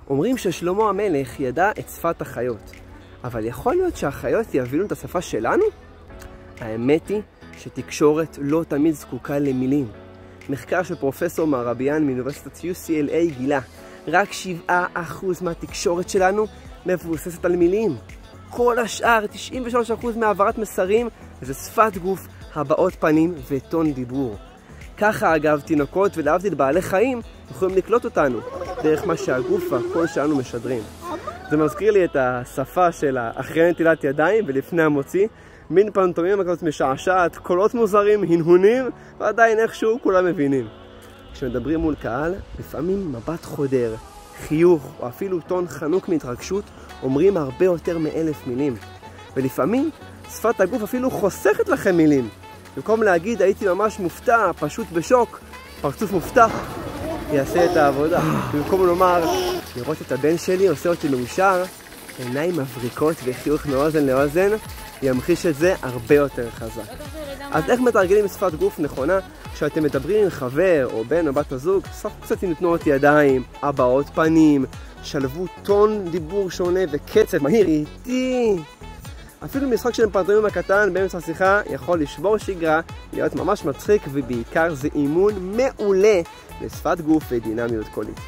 אומרים ששלמה המלך ידע את שפת החיות, אבל יכול להיות שהחיות יבינו את השפה שלנו? האמת היא שתקשורת לא תמיד זקוקה למילים. מחקר של פרופסור מרביאן מאוניברסיטת UCLA גילה, רק 7% מהתקשורת שלנו מבוססת על מילים. כל השאר, 93% מהעברת מסרים, זה שפת גוף, הבעות פנים וטון דיבור. ככה אגב תינוקות ולהבדיל בעלי חיים יכולים לקלוט אותנו דרך מה שהגוף והקול שלנו משדרים. זה מזכיר לי את השפה של אחרי נטילת ידיים ולפני המוציא, מין פנטומימה כזאת משעשעת, קולות מוזרים, הנהונים, ועדיין איכשהו כולם מבינים. כשמדברים מול קהל, לפעמים מבט חודר, חיוך או אפילו טון חנוק מהתרגשות אומרים הרבה יותר מ1,000 מילים. ולפעמים שפת הגוף אפילו חוסכת לכם מילים. במקום להגיד הייתי ממש מופתע, פשוט בשוק, פרצוף מופתע, יעשה את העבודה. במקום לומר לראות את הבן שלי עושה אותי מאושר, עיניים מבריקות וחיוך מאוזן לאוזן, ימחיש את זה הרבה יותר חזק. אז איך מתרגלים שפת גוף נכונה? כשאתם מדברים עם חבר או בן או בת הזוג, סוף קצת עם תנועות ידיים, הבעות פנים, שלבו טון דיבור שונה וקצב מהיר איטי. אפילו משחק של פנטומימה הקטן באמצע השיחה יכול לשבור שגרה, להיות ממש מצחיק, ובעיקר זה אימון מעולה לשפת גוף ודינמיות קולית.